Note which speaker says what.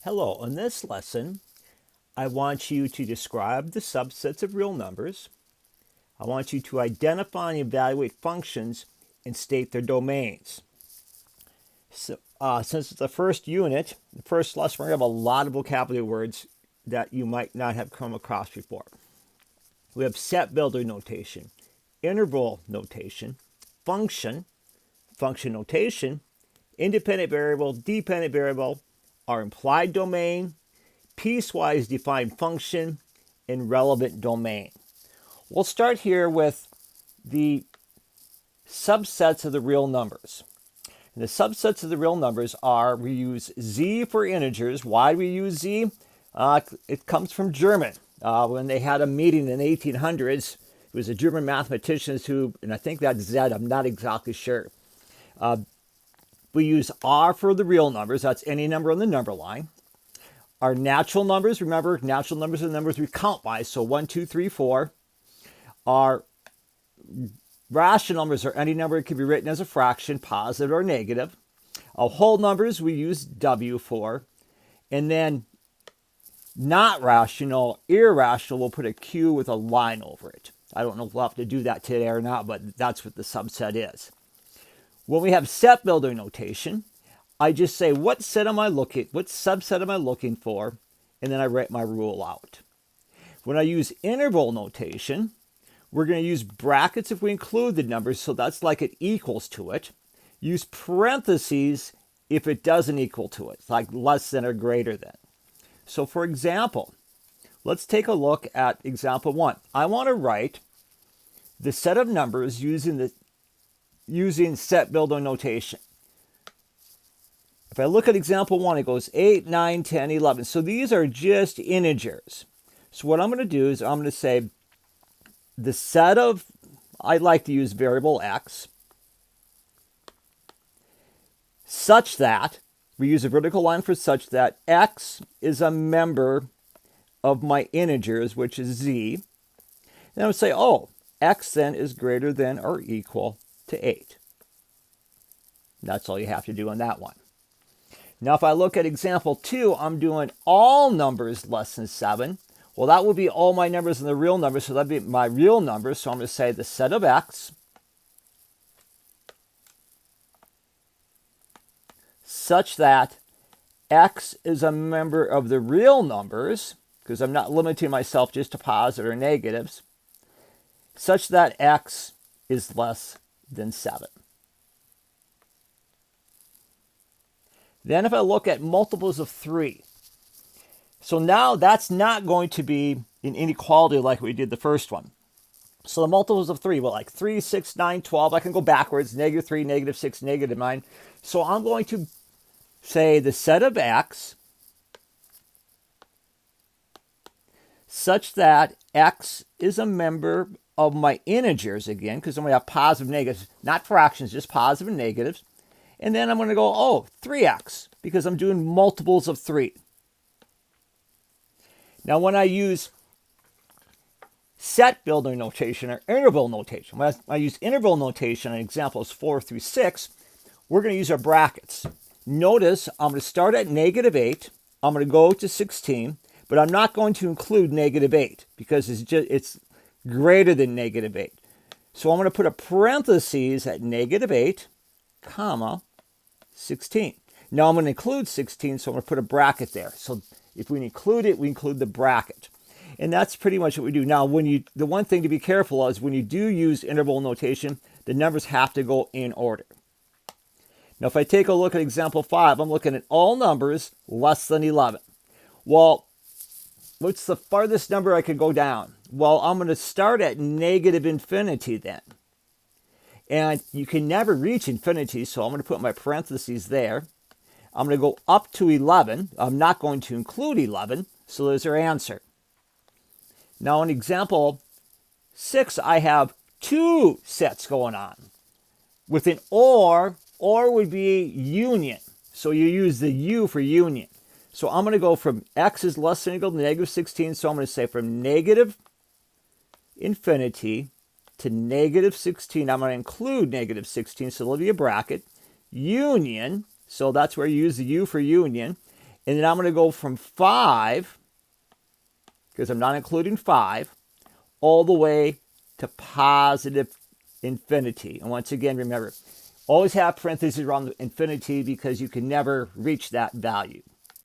Speaker 1: Hello, in this lesson, I want you to describe the subsets of real numbers. I want you to identify and evaluate functions and state their domains. Since it's the first unit, the first lesson, we're going to have a lot of vocabulary words that you might not have come across before. We have set builder notation, interval notation, function notation, independent variable, dependent variable, our implied domain, piecewise defined function, and relevant domain. We'll start here with the subsets of the real numbers. And the subsets of the real numbers are, we use z for integers. Why do we use z? It comes from German. When they had a meeting in the 1800s, it was a German mathematicians who, and I think that's z, I'm not exactly sure. We use r for the real numbers. That's any number on the number line. Our natural numbers, remember, natural numbers are the numbers we count by. So 1, 2, 3, 4. Our rational numbers are any number that can be written as a fraction, positive or negative. Our whole numbers we use w for. And then not rational, irrational, we'll put a q with a line over it. I don't know if we'll have to do that today or not, but that's what the subset is. When we have set builder notation, I just say what subset am I looking for, and then I write my rule out. When I use interval notation, we're going to use brackets if we include the numbers, so that's like it equals to it. Use parentheses if it doesn't equal to it, like less than or greater than. So for example, let's take a look at example 1. I want to write the set of numbers using set builder notation. If I look at example 1, it goes 8, 9, 10, 11. So these are just integers. So what I'm going to do is I'm going to say the set of, I like to use variable x, such that, we use a vertical line for such that x is a member of my integers, which is z. Then I would say, oh, x then is greater than or equal to 8. That's all you have to do on that one. Now, if I look at example 2, I'm doing all numbers less than 7. Well, that would be all my numbers and the real numbers, so that'd be my real numbers. So I'm going to say the set of x such that x is a member of the real numbers, because I'm not limiting myself just to positive or negatives, such that x is less than 7. Then if I look at multiples of 3, so now that's not going to be an inequality like we did the first one. So the multiples of 3, well, like 3, 6, 9, 12, I can go backwards, negative 3, negative 6, negative 9. So I'm going to say the set of x such that x is a member of my integers again, because I'm going to have positive negatives, not fractions, just positive and negatives. And then I'm going to go, oh, 3x, because I'm doing multiples of 3. Now, when I use set builder notation or interval notation, when I use interval notation in examples 4 through 6, we're going to use our brackets. Notice I'm going to start at negative 8. I'm going to go to 16, but I'm not going to include negative 8 because it's greater than negative 8. So I'm going to put a parentheses at negative 8, comma, 16. Now I'm going to include 16, so I'm going to put a bracket there. So if we include it, we include the bracket. And that's pretty much what we do. Now, the one thing to be careful of is when you do use interval notation, the numbers have to go in order. Now, if I take a look at example 5, I'm looking at all numbers less than 11. Well, what's the farthest number I could go down? Well, I'm going to start at negative infinity then. And you can never reach infinity, so I'm going to put my parentheses there. I'm going to go up to 11. I'm not going to include 11, so there's our answer. Now, in example 6, I have 2 sets going on. With an or would be union. So you use the U for union. So I'm going to go from x is less than or equal to negative 16, so I'm going to say from negative infinity to negative 16, I'm going to include negative 16, so there'll be a bracket, union, so that's where you use the U for union, And then I'm going to go from 5, because I'm not including 5, all the way to positive infinity. And once again, remember, always have parentheses around the infinity because you can never reach that value.